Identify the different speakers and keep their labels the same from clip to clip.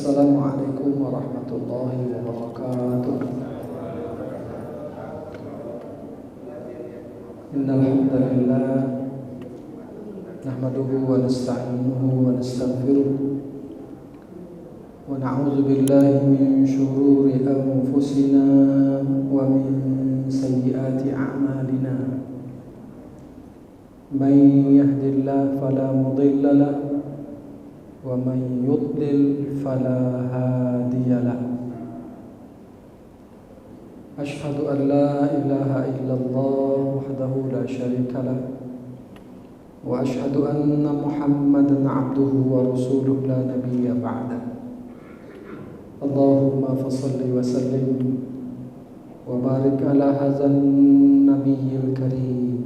Speaker 1: Assalamualaikum warahmatullahi wabarakatuh. Innal hamdalillah nahmaduhu wa nasta'inuhu wa nastaghfiruh wa na'udzu billahi min shururi anfusina wa min sayyiati a'malina. Man yahdihillahu fala mudilla lahu wa man yudlil fala hadiya lahu. Asyhadu an la ilaha illallah wahdahu la syarika lahu wa asyhadu anna Muhammadan abduhu wa rasuluhu la nabiyya ba'da. Allahumma fassalli wa sallim wa barik ala hadzal nabiyyil karim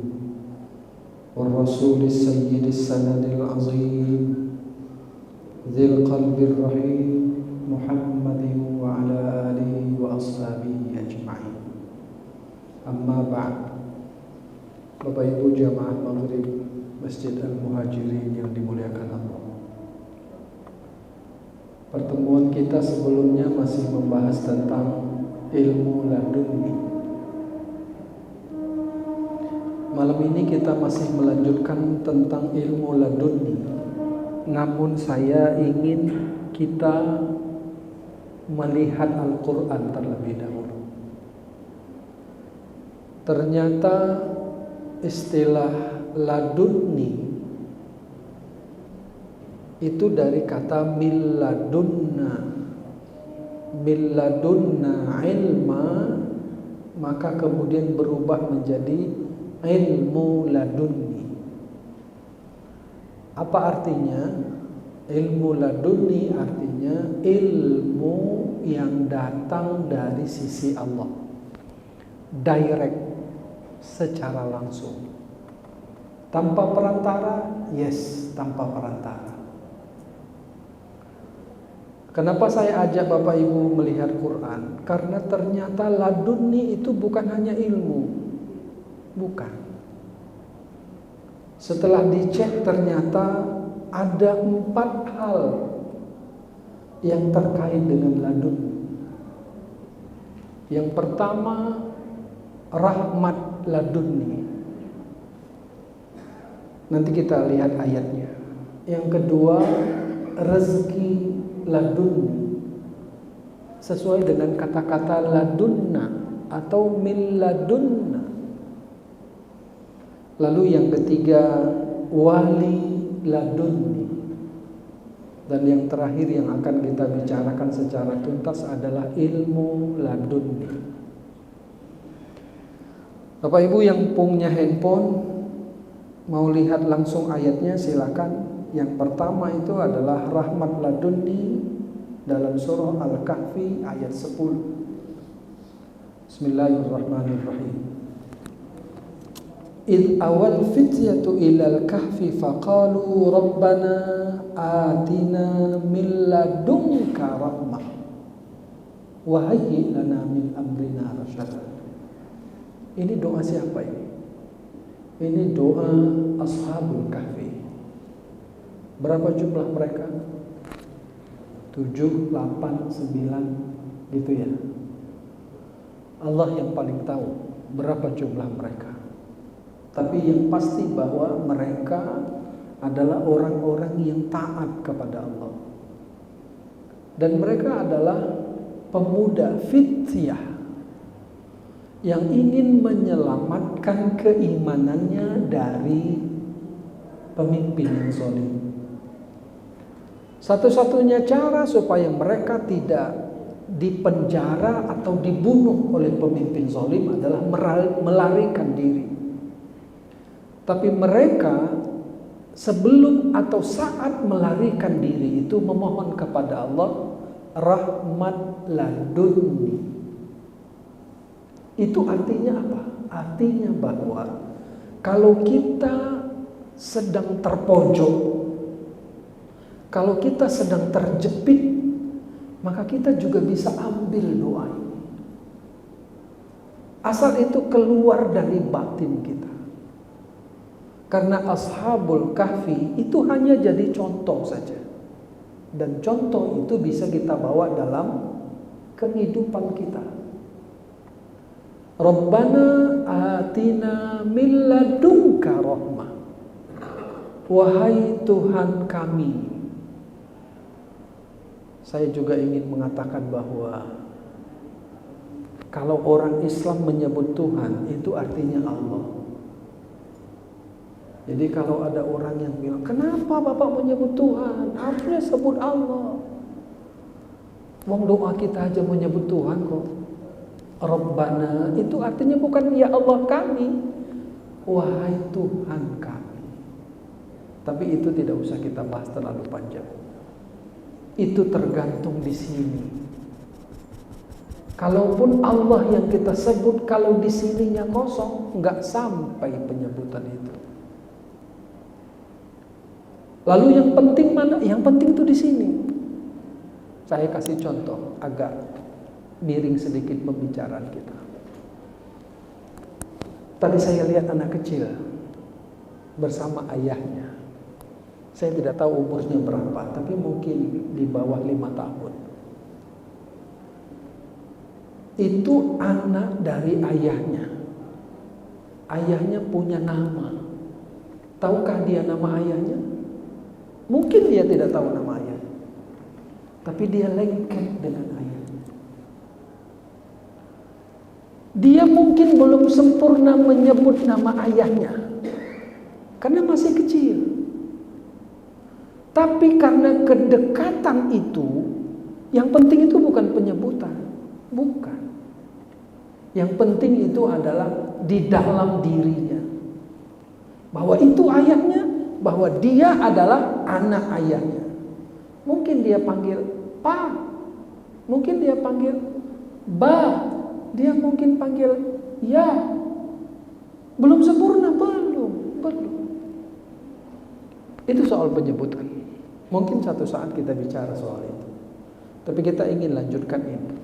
Speaker 1: war rasulis sayyidis sanadil azim dzil qalbir rahim Muhammadin wa ala alihi wa ashabihi ajma'in. Amma ba'd. Bapak Ibu jamaah Maghrib Masjid Al-Muhajirin yang dimuliakan Allah. Pertemuan kita sebelumnya masih membahas tentang ilmu laduni. Malam ini kita masih melanjutkan tentang ilmu laduni. Namun saya ingin kita melihat Al-Quran terlebih dahulu. Ternyata istilah laduni itu dari kata milladunna. Milladunna ilma, maka kemudian berubah menjadi ilmu laduni. Apa artinya? Ilmu laduni artinya ilmu yang datang dari sisi Allah, direct, secara langsung, tanpa perantara. Yes, tanpa perantara. Kenapa saya ajak Bapak Ibu melihat Quran? Karena ternyata laduni itu bukan hanya ilmu. Bukan. Setelah dicek ternyata ada 4 hal yang terkait dengan laduni. Yang pertama, rahmat laduni. Nanti kita lihat ayatnya. Yang kedua, rezeki laduni. Sesuai dengan kata-kata ladunna atau min ladunna. Lalu yang ketiga, wali laduni. Dan yang terakhir yang akan kita bicarakan secara tuntas adalah ilmu laduni. Bapak Ibu yang punya handphone mau lihat langsung ayatnya, silakan. Yang pertama itu adalah rahmat laduni dalam surah Al-Kahfi ayat 10. Bismillahirrahmanirrahim. إذ أوى الفتية إلى الكهف فقالوا ربنا آتنا من لدنك رحمة وهيئ لنا من أمرنا رشدا. Ini doa siapa ini? Ini doa Ashabul Kahfi. Berapa jumlah mereka? 7, 8, 9 gitu ya. Allah yang paling tahu berapa jumlah mereka. Tapi yang pasti bahwa mereka adalah orang-orang yang taat kepada Allah. Dan mereka adalah pemuda fityah yang ingin menyelamatkan keimanannya dari pemimpin yang zalim. Satu-satunya cara supaya mereka tidak dipenjara atau dibunuh oleh pemimpin zalim adalah melarikan diri. Tapi mereka sebelum atau saat melarikan diri itu memohon kepada Allah rahmat laduni. Itu artinya apa? Artinya bahwa kalau kita sedang terpojok, kalau kita sedang terjepit, maka kita juga bisa ambil doa ini. Asal itu keluar dari batin kita. Karena Ashabul Kahfi itu hanya jadi contoh saja. Dan contoh itu bisa kita bawa dalam kehidupan kita. Rabbana atina min ladunka rahmah. Wahai Tuhan kami. Saya juga ingin mengatakan bahwa kalau orang Islam menyebut Tuhan, itu artinya Allah. Jadi kalau ada orang yang bilang, kenapa Bapak menyebut Tuhan? Harusnya sebut Allah. Wong doa kita aja menyebut Tuhan kok. Rabbana itu artinya bukan ya Allah kami, wahai Tuhan kami. Tapi itu tidak usah kita bahas terlalu panjang. Itu tergantung di sini. Kalaupun Allah yang kita sebut, kalau di sininya kosong, nggak sampai penyebutan itu. Lalu yang penting mana? Yang penting itu di sini. Saya kasih contoh agak miring sedikit pembicaraan kita. Tadi saya lihat anak kecil bersama ayahnya. Saya tidak tahu umurnya berapa, tapi mungkin di bawah 5 tahun. Itu anak dari ayahnya. Ayahnya punya nama. Tahukah dia nama ayahnya? Mungkin dia tidak tahu nama ayahnya, tapi dia lengket dengan ayahnya. Dia mungkin belum sempurna menyebut nama ayahnya karena masih kecil. Tapi karena kedekatan itu, yang penting itu bukan penyebutan, bukan. Yang penting itu adalah di dalam dirinya, bahwa itu ayahnya, bahwa dia adalah anak ayahnya. Mungkin dia panggil Pa, mungkin dia panggil Ba, dia mungkin panggil Ya. Belum sempurna, belum. Itu soal penyebutan. Mungkin satu saat kita bicara soal itu. Tapi kita ingin lanjutkan ini.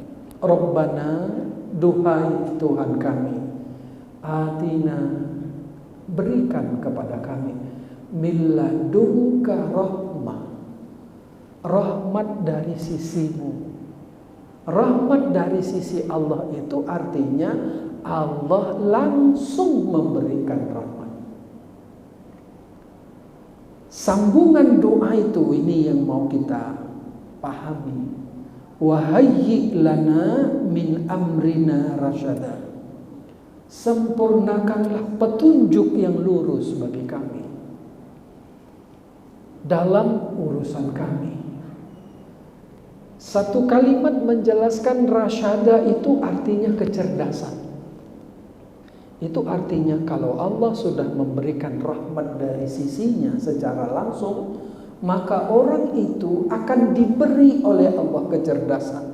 Speaker 1: Rabbana, duhai Tuhan kami, atina, berikan kepada kami, min ladunka rahmah, rahmat dari sisimu. Rahmat dari sisi Allah itu artinya Allah langsung memberikan rahmat. Sambungan doa itu ini yang mau kita pahami. Wahayyi lana min amrina rasyada. Sempurnakanlah petunjuk yang lurus bagi kami dalam urusan kami. Satu kalimat menjelaskan rasyada itu artinya kecerdasan. Itu artinya kalau Allah sudah memberikan rahmat dari sisinya secara langsung, maka orang itu akan diberi oleh Allah kecerdasan.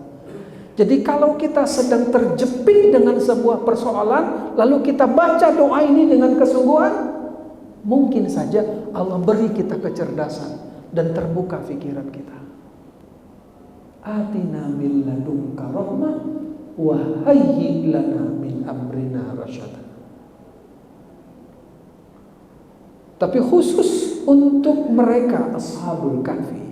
Speaker 1: Jadi kalau kita sedang terjepit dengan sebuah persoalan, lalu kita baca doa ini dengan kesungguhan, mungkin saja Allah beri kita kecerdasan dan terbuka pikiran kita. Atina min ladunka rahmah wa hayyi lana min amrina rasyada. Tapi khusus untuk mereka Ashabul Kahfi.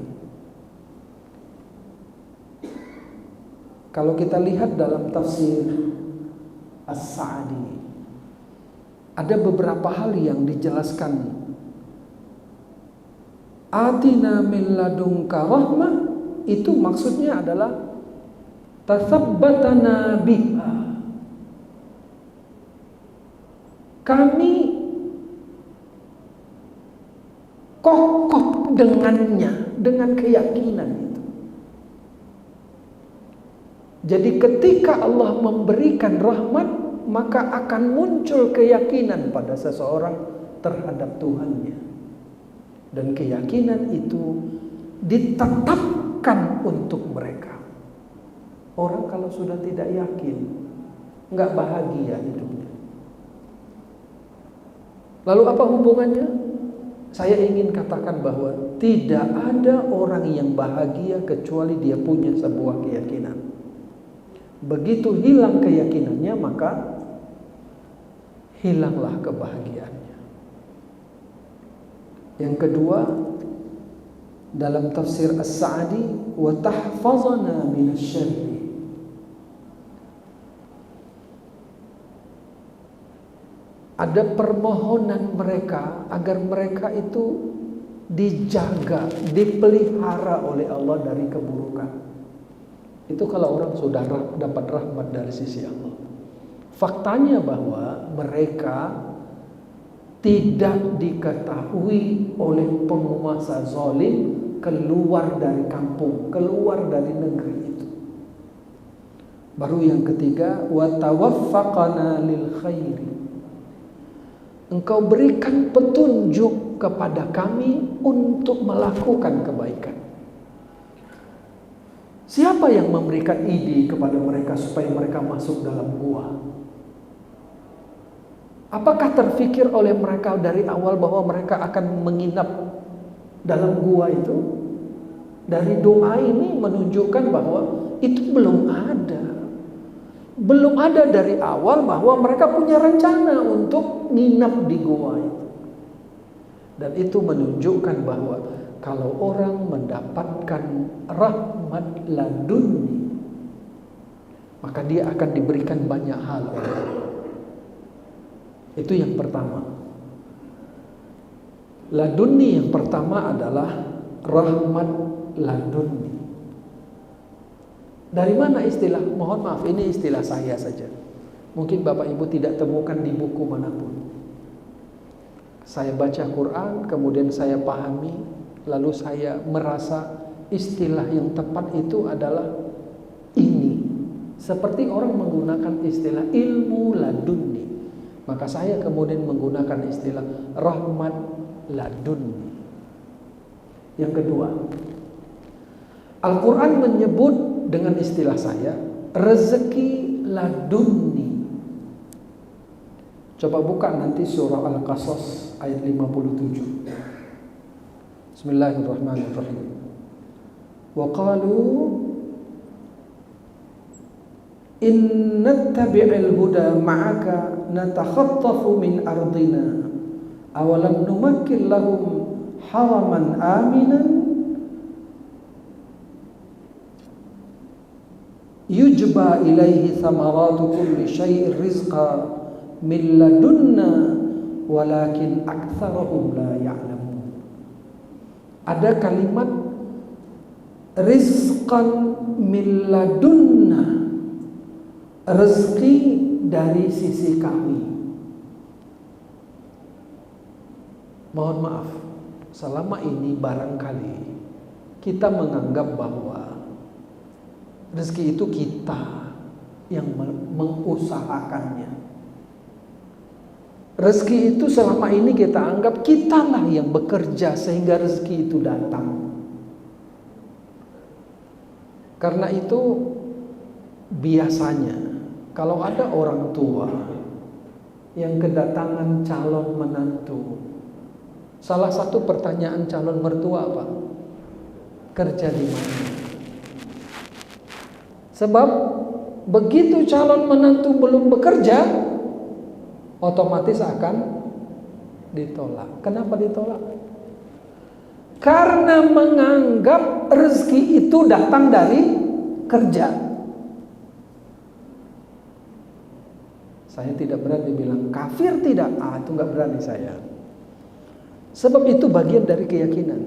Speaker 1: Kalau kita lihat dalam tafsir As-Sa'di, ada beberapa hal yang dijelaskan. Atina min ladunka rahmah, itu maksudnya adalah tathabbatana biha. Kami kokoh dengannya, dengan keyakinan itu. Jadi ketika Allah memberikan rahmat, maka akan muncul keyakinan pada seseorang terhadap Tuhannya. Dan keyakinan itu ditetapkan untuk mereka. Orang kalau sudah tidak yakin, nggak bahagia hidupnya. Lalu apa hubungannya? Saya ingin katakan bahwa tidak ada orang yang bahagia kecuali dia punya sebuah keyakinan. Begitu hilang keyakinannya, maka hilanglah kebahagiaannya. Yang kedua, Dalam tafsir As-Sa'di, wa tahfazana minasyarri. Ada permohonan mereka agar mereka itu dijaga, dipelihara oleh Allah dari keburukan. Itu kalau orang sudah dapat rahmat dari sisi Allah. Faktanya bahwa mereka tidak diketahui oleh penguasa zalim keluar dari kampung, keluar dari negeri itu. Baru yang ketiga, wa tawaffaqana lil khairi. Engkau berikan petunjuk kepada kami untuk melakukan kebaikan. Siapa yang memberikan ide kepada mereka supaya mereka masuk dalam gua? Apakah terfikir oleh mereka dari awal bahwa mereka akan menginap dalam gua itu? Dari doa ini menunjukkan bahwa itu belum ada. Belum ada dari awal bahwa mereka punya rencana untuk nginap di gua itu. Dan itu menunjukkan bahwa kalau orang mendapatkan rahmat laduni, maka dia akan diberikan banyak hal oleh Allah. Itu yang pertama. Laduni yang pertama adalah rahmat laduni. Dari mana istilah? Mohon maaf, ini istilah saya saja. Mungkin Bapak Ibu tidak temukan di buku manapun. Saya baca Quran, kemudian saya pahami, lalu saya merasa istilah yang tepat itu adalah ini. Seperti orang menggunakan istilah ilmu laduni, maka saya kemudian menggunakan istilah rahmat laduni. Yang kedua, Al-Quran menyebut dengan istilah saya rezeki laduni. Coba buka nanti surah Al-Qasas ayat 57. Bismillahirrahmanirrahim. Wa qalu in nattabi'il huda ma'aka natakhattafu min ardina awalam numakkil lahum haraman aminan yujba ilaihi thamaratu kulli syai'ir rizqa min ladunna walakin aktsarahum la ya'lamun. Ada kalimat rizqan min ladunna, rezeki dari sisi kami. Mohon maaf, selama ini barangkali kita menganggap bahwa rezeki itu kita yang mengusahakannya. Rezeki itu selama ini kita anggap kitalah yang bekerja sehingga rezeki itu datang. Karena itu biasanya kalau ada orang tua yang kedatangan calon menantu, salah satu pertanyaan calon mertua apa? Kerja di mana? Sebab begitu calon menantu belum bekerja, otomatis akan ditolak. Kenapa ditolak? Karena menganggap rezeki itu datang dari kerja. Saya tidak berani bilang kafir tidak. Itu nggak berani saya. Sebab itu bagian dari keyakinan.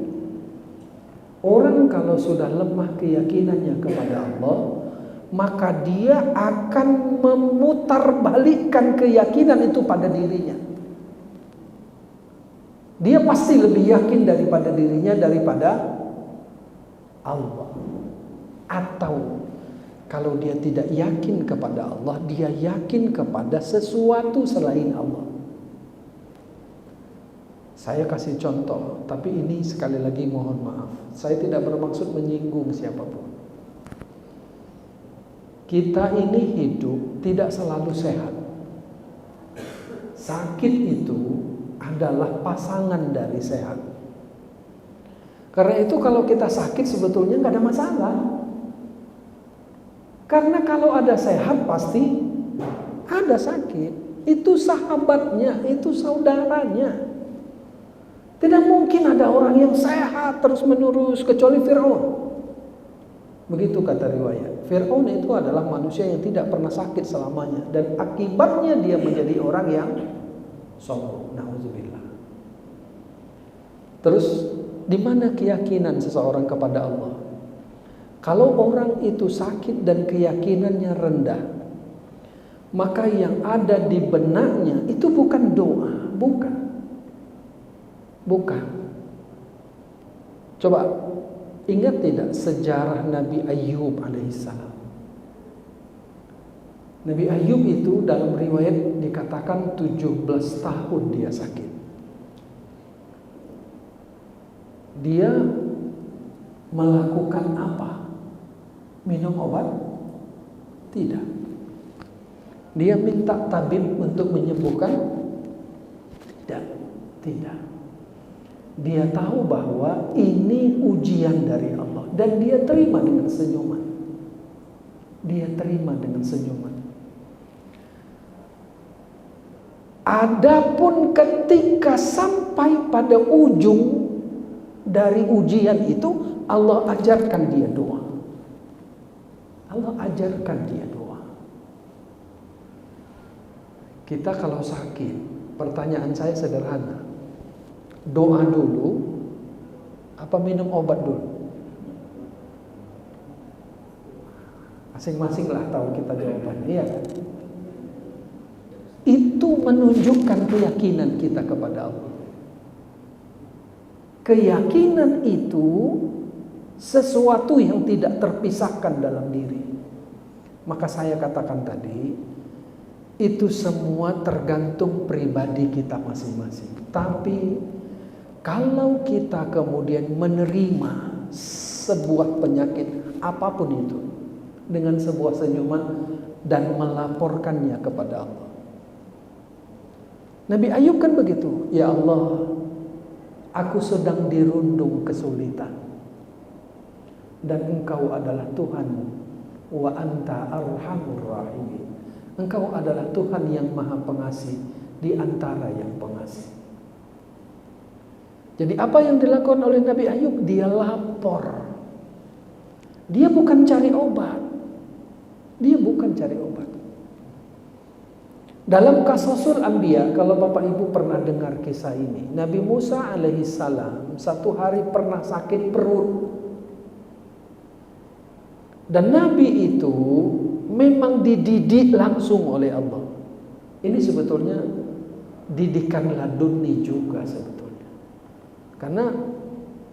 Speaker 1: Orang kalau sudah lemah keyakinannya kepada Allah, maka dia akan memutarbalikkan keyakinan itu pada dirinya. Dia pasti lebih yakin daripada dirinya daripada Allah. Atau kalau dia tidak yakin kepada Allah, dia yakin kepada sesuatu selain Allah. Saya kasih contoh, tapi ini sekali lagi mohon maaf, saya tidak bermaksud menyinggung siapapun. Kita ini hidup tidak selalu sehat. Sakit itu adalah pasangan dari sehat. Karena itu kalau kita sakit sebetulnya nggak ada masalah. Karena kalau ada sehat pasti ada sakit. Itu sahabatnya, itu saudaranya. Tidak mungkin ada orang yang sehat terus-menerus kecuali Fir'aun. Begitu kata riwayat. Fir'aun itu adalah manusia yang tidak pernah sakit selamanya, dan akibatnya dia menjadi orang yang sombong. Nauzubillah. Terus di mana keyakinan seseorang kepada Allah? Kalau orang itu sakit dan keyakinannya rendah, maka yang ada di benaknya itu bukan doa, bukan. Coba ingat tidak sejarah Nabi Ayyub alaihissalam? Nabi Ayyub itu dalam riwayat dikatakan 17 tahun dia sakit. Dia melakukan apa? Minum obat? Tidak. Dia minta tabib untuk menyembuhkan? Tidak. Dia tahu bahwa ini ujian dari Allah, dan dia terima dengan senyuman. Adapun ketika sampai pada ujung dari ujian itu, Allah ajarkan dia doa. Kita kalau sakit, pertanyaan saya sederhana. Doa dulu apa minum obat dulu? Masing-masing lah tahu kita jawabannya, iya kan? Itu menunjukkan keyakinan kita kepada Allah. Keyakinan itu sesuatu yang tidak terpisahkan dalam diri. Maka saya katakan tadi, itu semua tergantung pribadi kita masing-masing. Tapi kalau kita kemudian menerima sebuah penyakit apapun itu dengan sebuah senyuman dan melaporkannya kepada Allah. Nabi Ayub kan begitu. Ya Allah, aku sedang dirundung kesulitan, dan Engkau adalah Tuhan, wa anta arhamur rahimin. Engkau adalah Tuhan yang maha pengasih di antara yang pengasih. Jadi apa yang dilakukan oleh Nabi Ayub? Dia lapor. Dia bukan cari obat. Dalam Qasasul Anbiya, kalau Bapak Ibu pernah dengar kisah ini, Nabi Musa alaihissalam satu hari pernah sakit perut. Dan Nabi itu memang dididik langsung oleh Allah. Ini sebetulnya didikan laduni juga sebetulnya. Karena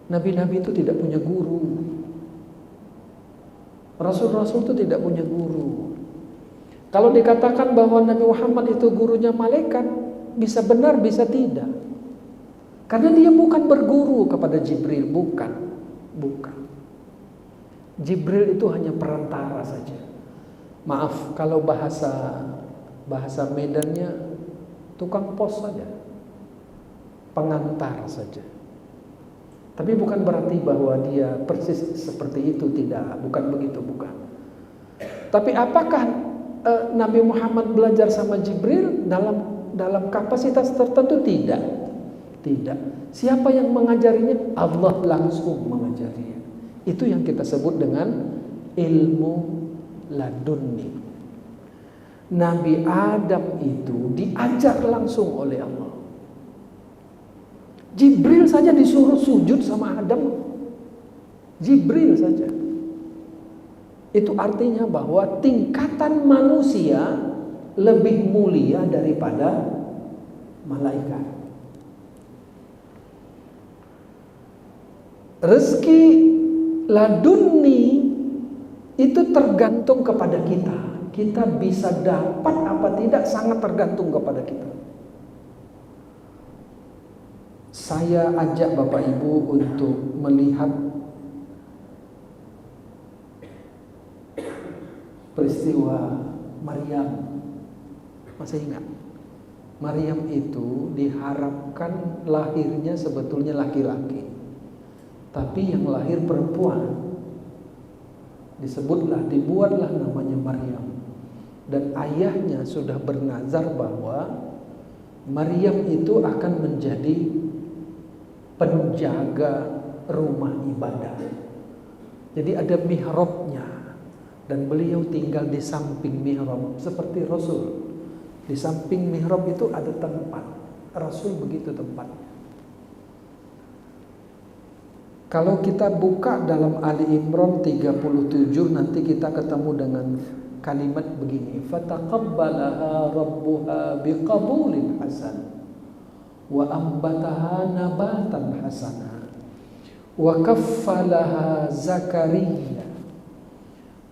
Speaker 1: nabi-nabi itu tidak punya guru. Rasul-rasul itu tidak punya guru. Kalau dikatakan bahwa Nabi Muhammad itu gurunya malaikat, bisa benar, bisa tidak. Karena dia bukan berguru kepada Jibril, bukan. Jibril itu hanya perantara saja. Maaf, kalau bahasa Medannya tukang pos saja, pengantar saja. Tapi bukan berarti bahwa dia persis seperti itu, tidak, bukan begitu, bukan. Tapi apakah Nabi Muhammad belajar sama Jibril dalam kapasitas tertentu? Tidak. Siapa yang mengajarinya? Allah langsung mengajarinya. Itu yang kita sebut dengan ilmu laduni. Nabi Adam itu diajar langsung oleh Allah. Jibril saja disuruh sujud sama Adam. Jibril saja. Itu artinya bahwa tingkatan manusia lebih mulia daripada malaikat. Rezeki laduni itu tergantung kepada kita. Kita bisa dapat apa tidak sangat tergantung kepada kita. Saya ajak Bapak Ibu untuk melihat peristiwa Maryam. Masih ingat? Maryam itu diharapkan lahirnya sebetulnya laki-laki, tapi yang lahir perempuan. Dibuatlah namanya Maryam. Dan ayahnya sudah bernazar bahwa Maryam itu akan menjadi penjaga rumah ibadah. Jadi ada mihrabnya, dan beliau tinggal di samping mihrab seperti Rasul. Di samping mihrab itu ada tempat. Rasul begitu tempatnya. Kalau kita buka dalam Ali Imran 37, nanti kita ketemu dengan kalimat begini, fataqabbalaha rabbuha biqabulin hasan wa ambataha nabatan hasana wa kaffalaha Zakaria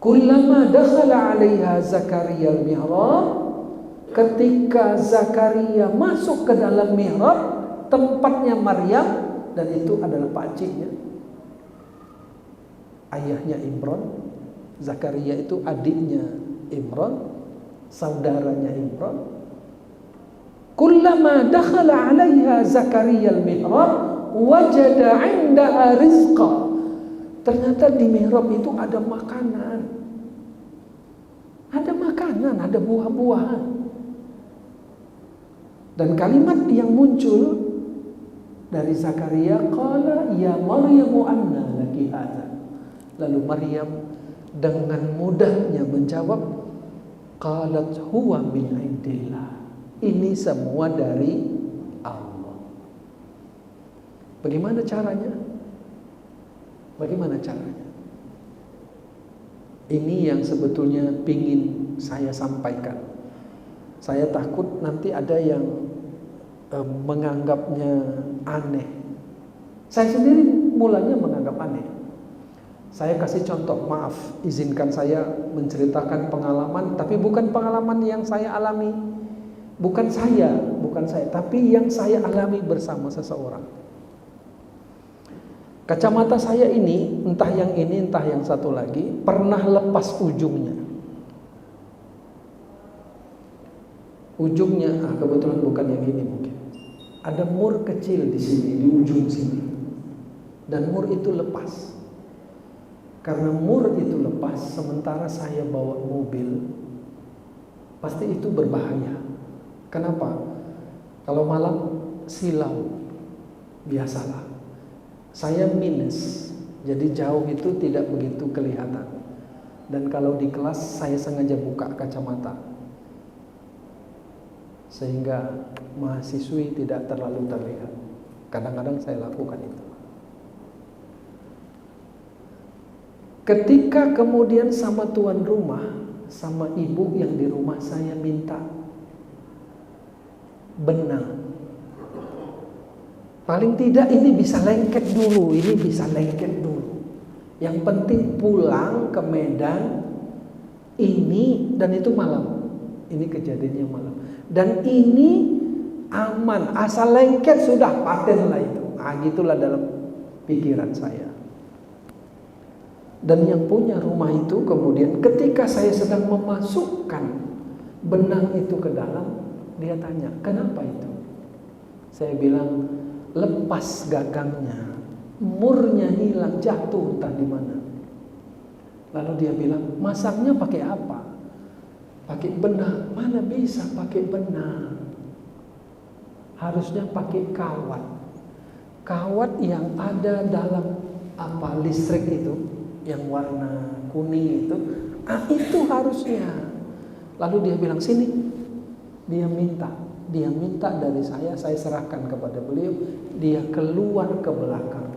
Speaker 1: kullama dakhala 'alaiha Zakaria al-mihrab. Ketika Zakaria masuk ke dalam mihrab, tempatnya Maryam, dan itu adalah pakciknya, ayahnya Imran. Zakaria itu adiknya Imran, saudaranya Imran. Kullama dakhala 'alaiha Zakaria al-mihrab wajada 'indaha rizqa. Ternyata di mihrab itu ada makanan. Ada makanan, ada buah-buahan. Dan kalimat yang muncul dari Zakaria, qala ya Maryamu anna laki hadza. Lalu Maryam dengan mudahnya menjawab, qalat huwa min indillah. Ini semua dari Allah. Bagaimana caranya? Bagaimana caranya? Ini yang sebetulnya pingin saya sampaikan. Saya takut nanti ada yang menganggapnya aneh. Saya sendiri mulanya menganggap aneh. Saya kasih contoh, maaf, izinkan saya menceritakan pengalaman, tapi bukan pengalaman yang saya alami. Bukan saya, tapi yang saya alami bersama seseorang. Kacamata saya ini, entah yang satu lagi, pernah lepas ujungnya. Ujungnya, kebetulan bukan yang ini mungkin. Ada mur kecil di sini, di ujung sini. Dan mur itu lepas. Karena mur itu lepas, sementara saya bawa mobil, pasti itu berbahaya. Kenapa? Kalau malam silau, biasalah. Saya minus, jadi jauh itu tidak begitu kelihatan. Dan kalau di kelas saya sengaja buka kacamata, sehingga mahasiswi tidak terlalu terlihat. Kadang-kadang saya lakukan itu. Ketika kemudian sama tuan rumah, sama ibu yang di rumah saya minta benang. Paling tidak ini bisa lengket dulu, Yang penting pulang ke Medan ini, dan itu malam. Ini kejadiannya malam. Dan ini aman, asal lengket sudah paten lah itu. Gitulah dalam pikiran saya. Dan yang punya rumah itu kemudian ketika saya sedang memasukkan benang itu ke dalam, dia tanya, kenapa itu? Saya bilang, lepas gagangnya, murnya hilang, jatuh entah di mana. Lalu dia bilang, masangnya pakai apa? Pakai benang. Mana bisa pakai benang? Harusnya pakai kawat. Kawat yang ada dalam listrik itu, yang warna kuning itu, itu harusnya. Lalu dia bilang, sini. Dia minta dari saya serahkan kepada beliau. Dia keluar ke belakang.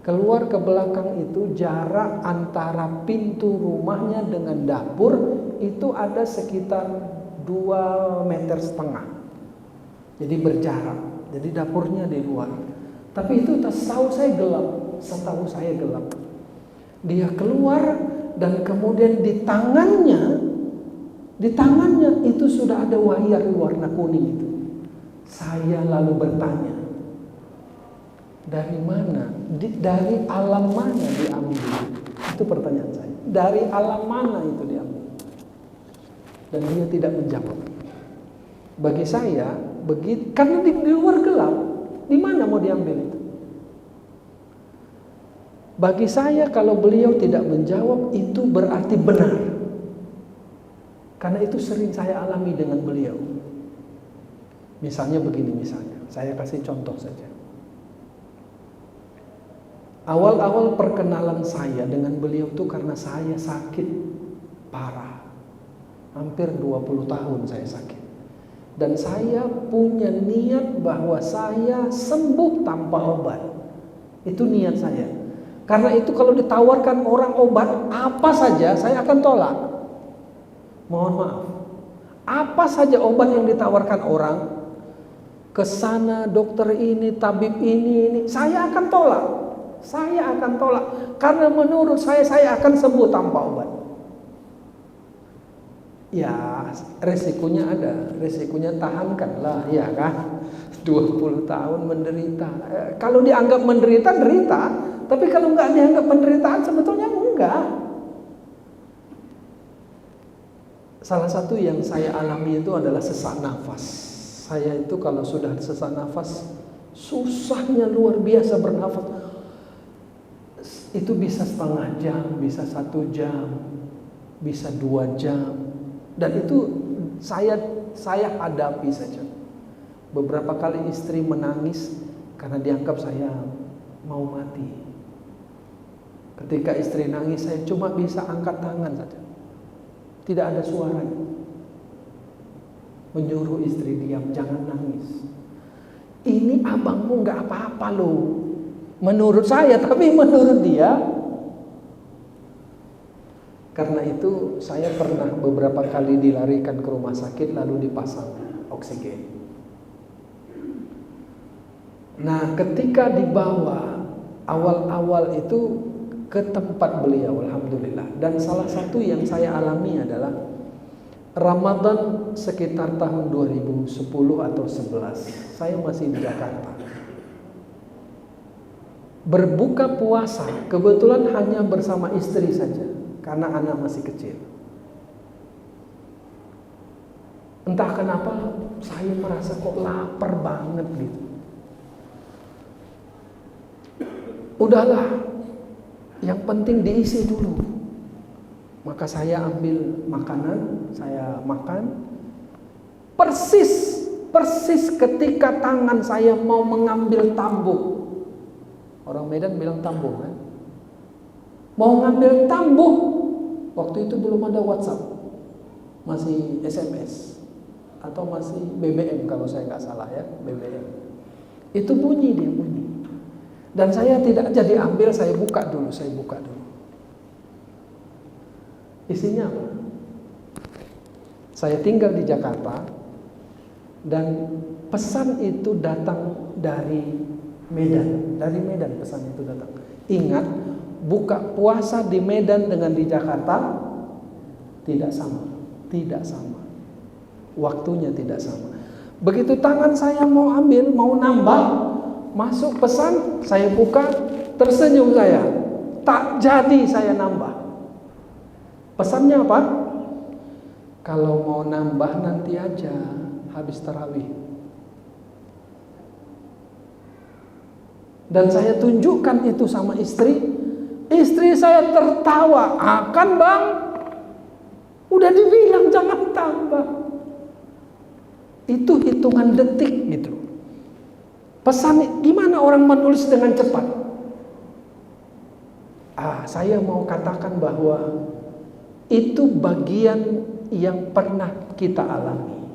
Speaker 1: Keluar ke belakang itu jarak antara pintu rumahnya dengan dapur itu ada sekitar 2,5 meter. Jadi berjarak. Jadi dapurnya di luar. Tapi itu setahu saya gelap. Dia keluar dan kemudian di tangannya itu sudah ada wayar warna kuning itu. Saya lalu bertanya, dari mana? Dari alam mana diambil? Itu pertanyaan saya. Dari alam mana itu diambil? Dan dia tidak menjawab. Bagi saya, karena di luar gelap, di mana mau diambil itu? Bagi saya, kalau beliau tidak menjawab, itu berarti benar. Karena itu sering saya alami dengan beliau. Misalnya begini, saya kasih contoh saja. Awal-awal perkenalan saya dengan beliau itu karena saya sakit parah. Hampir 20 tahun saya sakit. Dan saya punya niat bahwa saya sembuh tanpa obat. Itu niat saya. Karena itu kalau ditawarkan orang obat apa saja saya akan tolak. Mohon maaf. Apa saja obat yang ditawarkan orang, kesana dokter ini, tabib ini, saya akan tolak. Saya akan tolak. Karena menurut saya akan sembuh tanpa obat. Ya, resikonya ada, resikonya tahankanlah, ya kan? 20 tahun menderita. Kalau dianggap menderita, derita. Tapi kalau nggak dianggap penderitaan, sebetulnya enggak. Salah satu yang saya alami itu adalah sesak nafas. Saya itu kalau sudah sesak nafas, susahnya luar biasa bernafas. Itu bisa setengah jam, bisa 1 jam, bisa 2 jam. Dan itu saya hadapi saja. Beberapa kali istri menangis karena dianggap saya mau mati. Ketika istri nangis, saya cuma bisa angkat tangan saja. Tidak ada suaranya. Menyuruh istri diam, jangan nangis. Ini abangmu nggak apa-apa loh. Menurut saya, tapi menurut dia. Karena itu saya pernah beberapa kali dilarikan ke rumah sakit lalu dipasang oksigen. Nah, ketika dibawa awal-awal itu ke tempat beliau, alhamdulillah. Dan salah satu yang saya alami adalah Ramadan sekitar tahun 2010 atau 11. Saya masih di Jakarta. Berbuka puasa kebetulan hanya bersama istri saja. Karena anak masih kecil. Entah kenapa saya merasa kok lapar banget gitu. Udahlah, yang penting diisi dulu. Maka saya ambil makanan, saya makan. Persis ketika tangan saya mau mengambil tambuk. Orang Medan bilang tambuk kan? Mau ngambil tambuk. Waktu itu belum ada WhatsApp, masih SMS atau masih BBM kalau saya nggak salah ya, BBM. Itu bunyi, dia bunyi. Dan saya tidak jadi ambil, saya buka dulu. Isinya apa? Saya tinggal di Jakarta dan pesan itu datang dari Medan. Dari Medan pesan itu datang. Ingat, buka puasa di Medan dengan di Jakarta tidak sama. Waktunya tidak sama. Begitu tangan saya mau ambil, mau nambah, masuk pesan, saya buka, tersenyum saya. Tak jadi saya nambah. Pesannya apa? Kalau mau nambah nanti aja habis tarawih. Dan saya tunjukkan itu sama istri. Istri saya tertawa. Akan bang, udah dibilang jangan tambah. Itu hitungan detik gitu. Pesan gimana orang menulis dengan cepat? Saya mau katakan bahwa itu bagian yang pernah kita alami.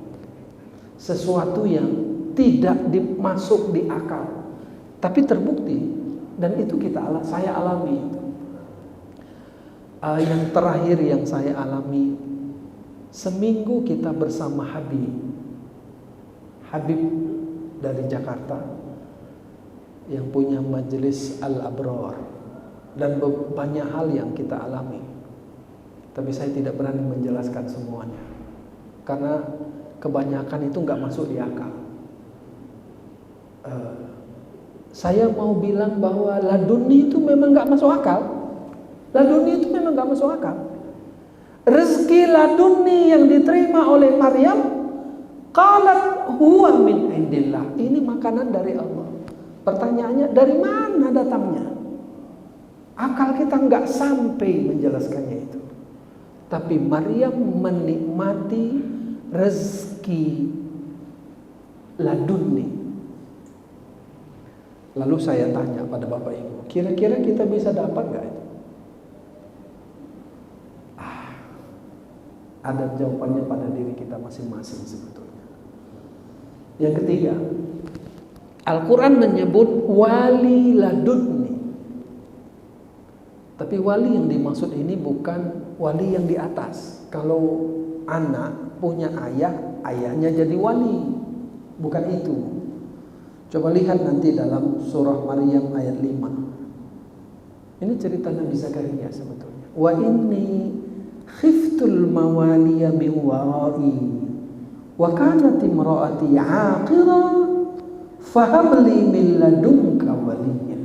Speaker 1: Sesuatu yang tidak masuk di akal, tapi terbukti dan itu saya alami itu. Yang terakhir yang saya alami, seminggu kita bersama Habib dari Jakarta yang punya majelis Al-Abrar, dan banyak hal yang kita alami. Tapi saya tidak berani menjelaskan semuanya karena kebanyakan itu nggak masuk di akal. Saya mau bilang bahwa laduni itu memang nggak masuk akal. Laduni itu memang gak masuk akal. Rezeki laduni yang diterima oleh Maryam, qalat huwa min indillah. Ini makanan dari Allah. Pertanyaannya, dari mana datangnya? Akal kita gak sampai menjelaskannya itu. Tapi Maryam menikmati rezeki laduni. Lalu saya tanya pada Bapak Ibu, kira-kira kita bisa dapat nggak itu? Ada jawabannya pada diri kita masing-masing sebetulnya. Yang ketiga, Al-Quran menyebut wali ladunni. Tapi wali yang dimaksud ini bukan wali yang di atas. Kalau anak punya ayah, ayahnya jadi wali. Bukan itu. Coba lihat nanti dalam surah Maryam ayat 5. Ini cerita Nabi Zakaria sebetulnya. Wa inni khiftul mawaliya min warai wa kanat imraati aqira fahabli min ladunka waliya.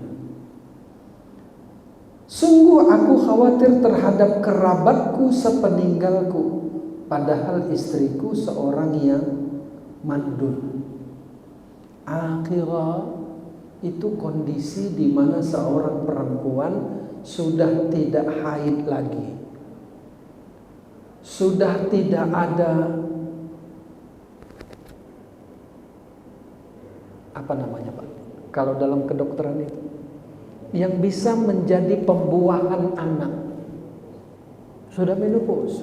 Speaker 1: Sungguh aku khawatir terhadap kerabatku sepeninggalku, padahal istriku seorang yang mandul. Akhirah itu kondisi di mana seorang perempuan sudah tidak haid lagi, sudah tidak ada apa namanya Pak, kalau dalam kedokteran itu yang bisa menjadi pembuahan anak, sudah menopause.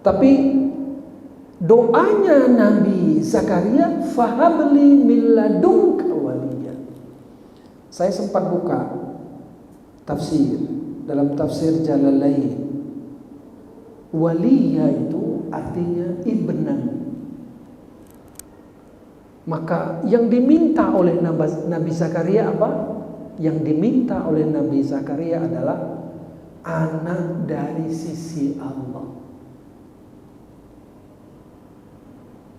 Speaker 1: Tapi doanya Nabi Zakaria, fahabli min ladunka waliya. Saya sempat buka tafsir, dalam tafsir Jalalain, waliya itu artinya ibnan. Maka yang diminta oleh Nabi Zakaria apa? Yang diminta oleh Nabi Zakaria adalah anak dari sisi Allah.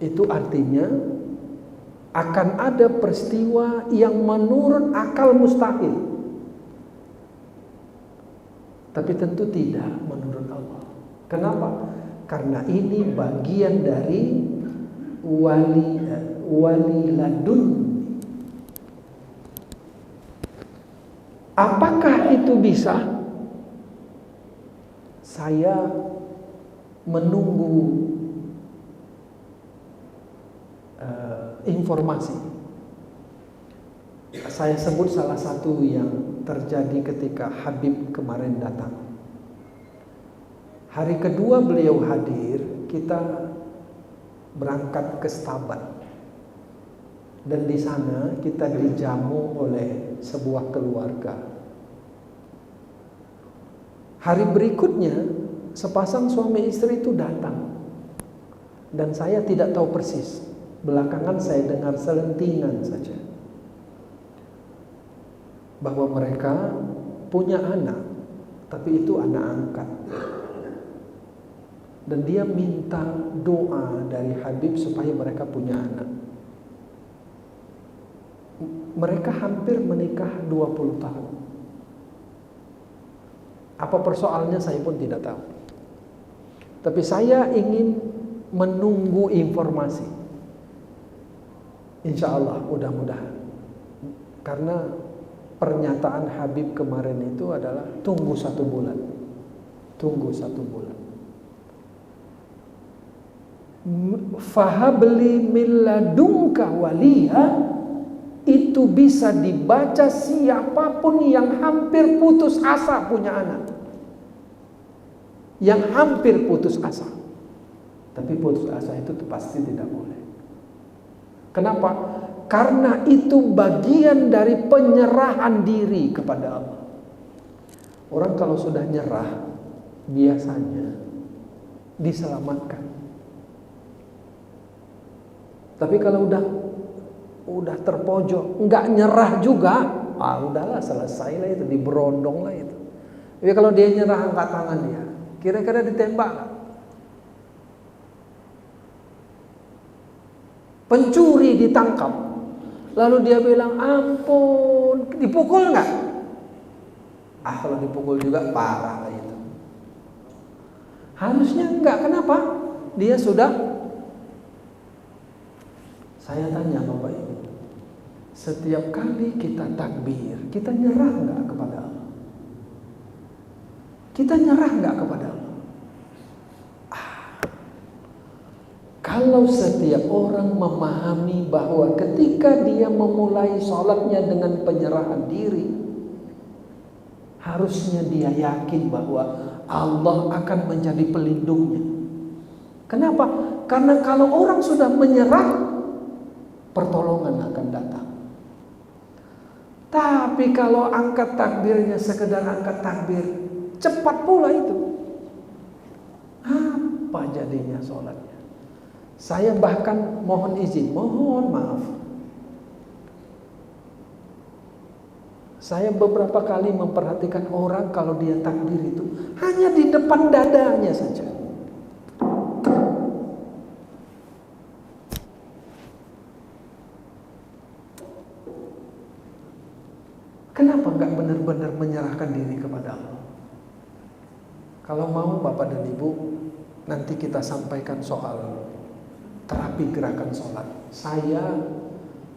Speaker 1: Itu artinya akan ada peristiwa yang menurut akal mustahil. Tapi tentu tidak menurut Allah. Kenapa? Karena ini bagian dari wali ladun. Apakah itu bisa? Saya menunggu informasi. Saya sebut salah satu yang terjadi ketika Habib kemarin datang. Hari kedua beliau hadir, kita berangkat ke Stabat. Dan di sana kita dijamu oleh sebuah keluarga. Hari berikutnya sepasang suami istri itu datang. Dan saya tidak tahu persis. Belakangan saya dengar selentingan saja bahwa mereka punya anak, tapi itu anak angkat. Dan dia minta doa dari Habib supaya mereka punya anak. Mereka hampir menikah 20 tahun. Apa persoalannya saya pun tidak tahu. Tapi saya ingin menunggu informasi. Insya Allah mudah-mudahan. Karena pernyataan Habib kemarin itu adalah tunggu 1 bulan. Tunggu 1 bulan. Fahabli min ladunka waliya, itu bisa dibaca siapapun yang hampir putus asa punya anak. Yang hampir putus asa. Tapi putus asa itu pasti tidak boleh. Kenapa? Karena itu bagian dari penyerahan diri kepada Allah. Orang kalau sudah nyerah, biasanya diselamatkan. Tapi kalau udah terpojok, nggak nyerah juga, udahlah selesai lah itu, diberondong lah itu. Tapi kalau dia nyerah, angkat tangan dia, kira-kira ditembak nggak? Pencuri ditangkap, lalu dia bilang ampun, dipukul nggak? Kalau dipukul juga parah lah itu. Harusnya enggak, kenapa? Dia sudah. Saya tanya Bapak Ibu, setiap kali kita takbir, kita nyerah enggak kepada Allah? Kita nyerah enggak kepada Allah? Kalau setiap orang memahami bahwa ketika dia memulai sholatnya dengan penyerahan diri, harusnya dia yakin bahwa Allah akan menjadi pelindungnya. Kenapa? Karena kalau orang sudah menyerah, pertolongan akan datang. Tapi kalau angkat takbirnya sekedar angkat takbir, cepat pula itu. Apa jadinya sholatnya? Saya bahkan mohon izin, mohon maaf. Saya beberapa kali memperhatikan orang kalau dia takbir itu hanya di depan dadanya saja. Kenapa nggak benar-benar menyerahkan diri kepada Allah? Kalau mau Bapak dan Ibu, nanti kita sampaikan soal terapi gerakan sholat. Saya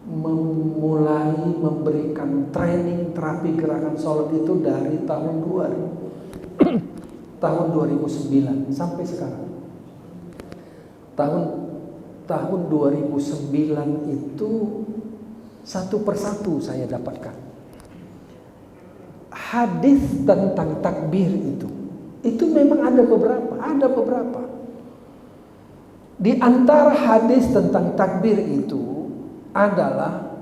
Speaker 1: memulai memberikan training terapi gerakan sholat itu dari tahun 2009 sampai sekarang. Tahun 2009 itu satu persatu saya dapatkan hadis tentang takbir itu memang ada beberapa. Di antara hadis tentang takbir itu adalah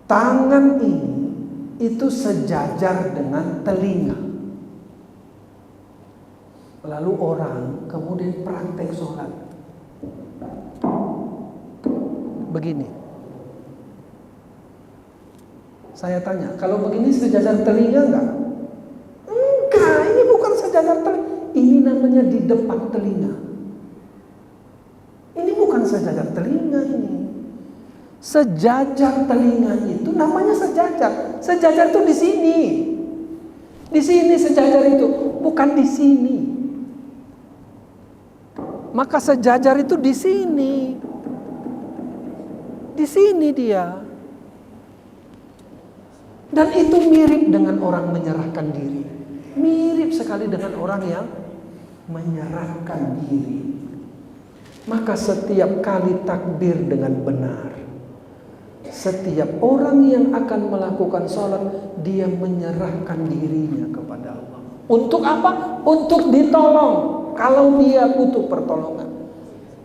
Speaker 1: tangan ini itu sejajar dengan telinga. Lalu orang kemudian praktek sholat begini. Saya tanya, kalau begini sejajar telinga enggak? Enggak, ini bukan sejajar telinga. Ini namanya di depan telinga. Ini bukan sejajar telinga ini. Sejajar telinga itu namanya sejajar. Sejajar itu di sini. Di sini sejajar itu, bukan di sini. Maka sejajar itu di sini. Di sini dia. Dan itu mirip dengan orang menyerahkan diri. Mirip sekali dengan orang yang menyerahkan diri. Maka setiap kali takbir dengan benar, setiap orang yang akan melakukan sholat, dia menyerahkan dirinya kepada Allah. Untuk apa? Untuk ditolong. Kalau dia butuh pertolongan.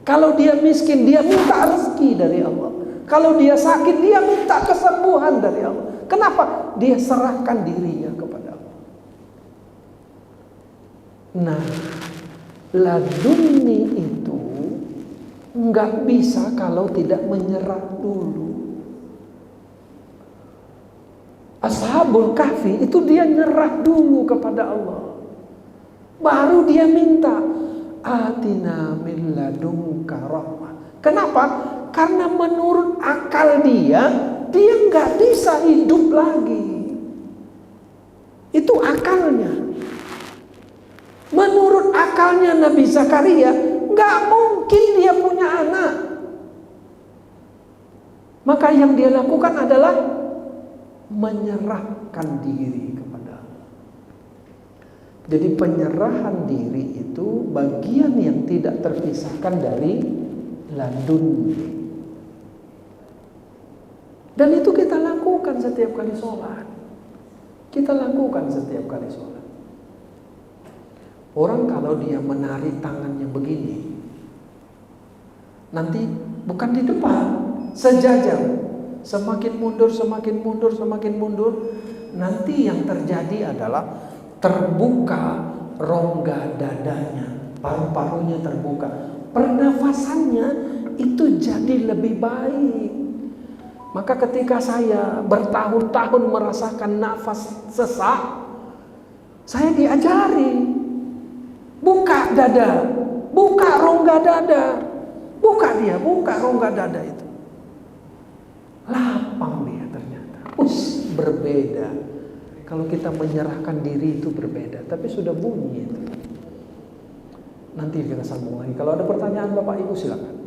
Speaker 1: Kalau dia miskin, dia minta rezeki dari Allah. Kalau dia sakit, dia minta kesembuhan dari Allah. Kenapa? Dia serahkan dirinya kepada Allah. Nah, laduni itu nggak bisa kalau tidak menyerah dulu. Ashabul Kahfi itu dia nyerah dulu kepada Allah. Baru dia minta, atina min ladunka rahmah. Kenapa? Karena menurut akal dia nggak bisa hidup lagi. Itu akalnya. Menurut akalnya Nabi Zakaria, nggak mungkin dia punya anak. Maka yang dia lakukan adalah menyerahkan diri kepada Allah. Jadi penyerahan diri itu bagian yang tidak terpisahkan dari ladun. Dan itu kita lakukan setiap kali sholat. Kita lakukan setiap kali sholat. Orang kalau dia menarik tangannya begini, nanti bukan di depan, sejajar. Semakin mundur, semakin mundur, semakin mundur. Nanti yang terjadi adalah terbuka rongga dadanya, paru-parunya terbuka. Pernafasannya itu jadi lebih baik. Maka ketika saya bertahun-tahun merasakan nafas sesak, saya diajari, buka dada, buka rongga dada, buka rongga dada itu. Lapang dia ternyata. Berbeda. Kalau kita menyerahkan diri itu berbeda, tapi sudah bunyi itu. Nanti kita sambung lagi. Kalau ada pertanyaan Bapak Ibu silakan.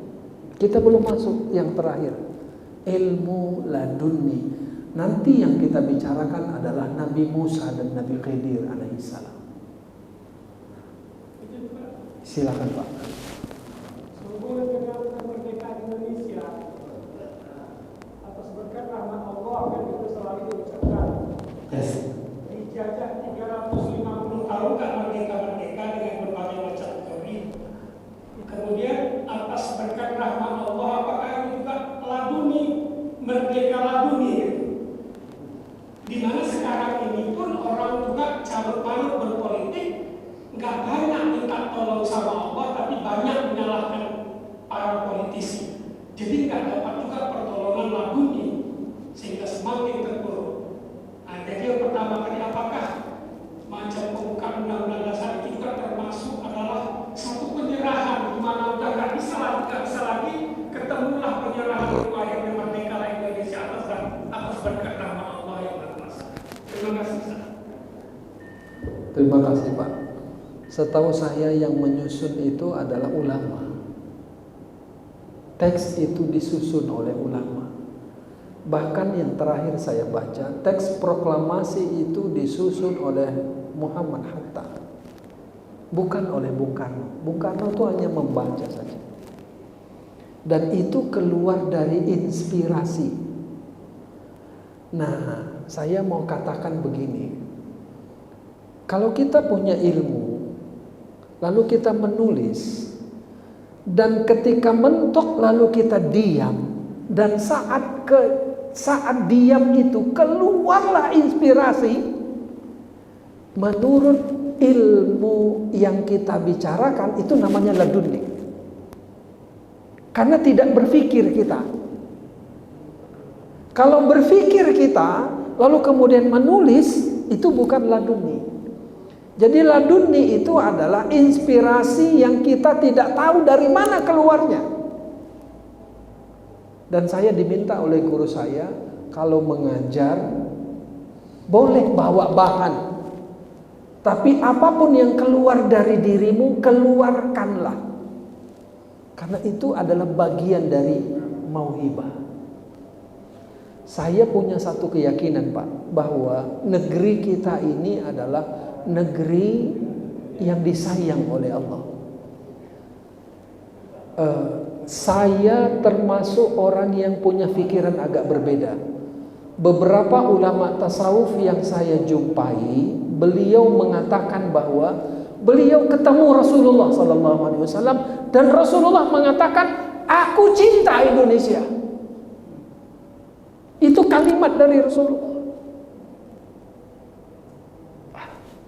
Speaker 1: Kita belum masuk yang terakhir. Ilmu laduni. Nanti yang kita bicarakan adalah Nabi Musa dan Nabi Khidir alaihissalam. Silakan Pak.
Speaker 2: Sungguh dengan kemerdekaan Indonesia atas berkat rahmat Allah kan itu selalu diucapkan.
Speaker 1: Yes.
Speaker 2: Dijajah 350 tahun kan merdeka dengan berbagai macam teori. Kemudian atas berkat rahmat Allah apakah itu juga laduni, merdeka laduni gitu. Di mana sekarang ini pun orang juga carut-marut berpolitik, nggak banyak minta tolong sama Allah, tapi banyak menyalahkan para politisi. Jadi nggak dapat juga pertolongan laduni, sehingga semakin terpuruk. Nah, jadi yang pertama kali apakah macam pembukaan undang-undang dasar itu juga termasuk adalah satu penyerahan, di mana udah nggak bisa lagi, ketemulah penyerahan itu akhirnya merdeka Indonesia atas berkat rahmat Allah yang Maha Kuasa. Terima kasih.
Speaker 1: Terima kasih Pak. Setahu saya yang menyusun itu adalah ulama. Teks itu disusun oleh ulama. Bahkan yang terakhir saya baca, teks proklamasi itu disusun oleh Muhammad Hatta, bukan oleh Bung Karno. Bung Karno itu hanya membaca saja. Dan itu keluar dari inspirasi. Nah, saya mau katakan begini. Kalau kita punya ilmu, lalu kita menulis, dan ketika mentok lalu kita diam, dan saat diam itu keluarlah inspirasi menurut ilmu yang kita bicarakan, itu namanya laduni. Karena tidak berpikir kita. Kalau berpikir kita lalu kemudian menulis, itu bukan laduni. Jadi laduni itu adalah inspirasi yang kita tidak tahu dari mana keluarnya. Dan saya diminta oleh guru saya, kalau mengajar boleh bawa bahan, tapi apapun yang keluar dari dirimu, keluarkanlah. Karena itu adalah bagian dari mauhibah. Saya punya satu keyakinan Pak, bahwa negeri kita ini adalah negeri yang disayang oleh Allah. Saya termasuk orang yang punya pikiran agak berbeda. Beberapa ulama tasawuf yang saya jumpai, beliau mengatakan bahwa beliau ketemu Rasulullah SAW dan Rasulullah mengatakan, "Aku cinta Indonesia." Itu kalimat dari Rasulullah.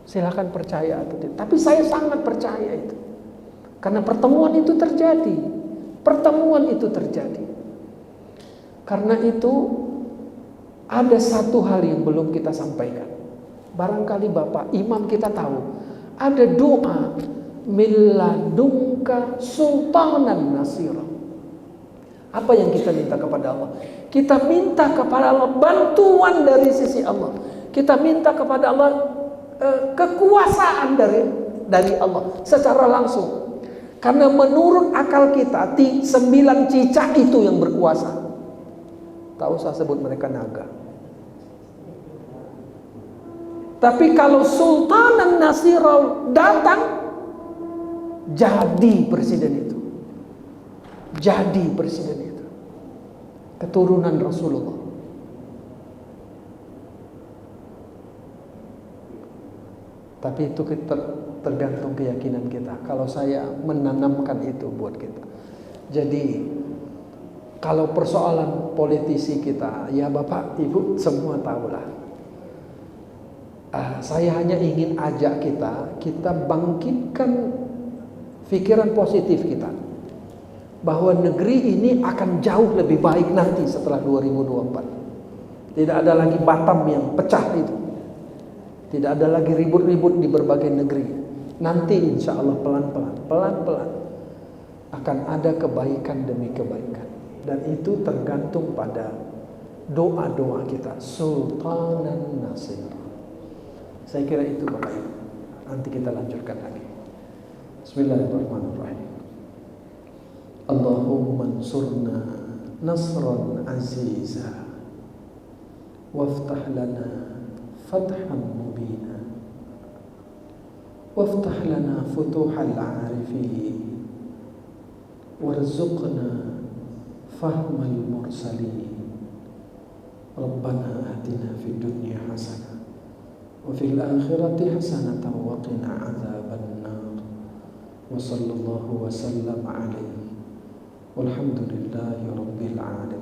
Speaker 1: Silakan percaya atau tidak, tapi saya sangat percaya itu. Karena pertemuan itu terjadi. Karena itu ada satu hal yang belum kita sampaikan. Barangkali Bapak Imam kita tahu, ada doa milladunka sultanan nasira. Apa yang kita minta kepada Allah? Kita minta kepada Allah bantuan dari sisi Allah. Kita minta kepada Allah kekuasaan dari Allah secara langsung. Karena menurut akal kita 9 cicak itu yang berkuasa. Tak usah sebut mereka naga. Tapi kalau Sultanan Nasirul datang, jadi presiden itu. Keturunan Rasulullah. Tapi itu tergantung keyakinan kita. Kalau saya menanamkan itu buat kita. Jadi kalau persoalan politisi kita, ya Bapak Ibu semua tahulah. Saya hanya ingin ajak kita bangkitkan pikiran positif kita. Bahwa negeri ini akan jauh lebih baik nanti setelah 2024. Tidak ada lagi Batam yang pecah itu. Tidak ada lagi ribut-ribut di berbagai negeri. Nanti insya Allah pelan-pelan akan ada kebaikan demi kebaikan. Dan itu tergantung pada doa-doa kita. Sultanan Nasir. Saya kira itu Bapak Ibu. Nanti kita lanjutkan lagi. Bismillahirrahmanirrahim. Allahumma ansurna nasran aziza waftah lana fathan mubina وافتح لنا فتوح العارفين وارزقنا فهم المرسلين ربنا آتنا في الدنيا حسنة وفي الآخرة حسنة وقنا عذاب النار وصلى الله وسلم عليه والحمد لله رب العالمين.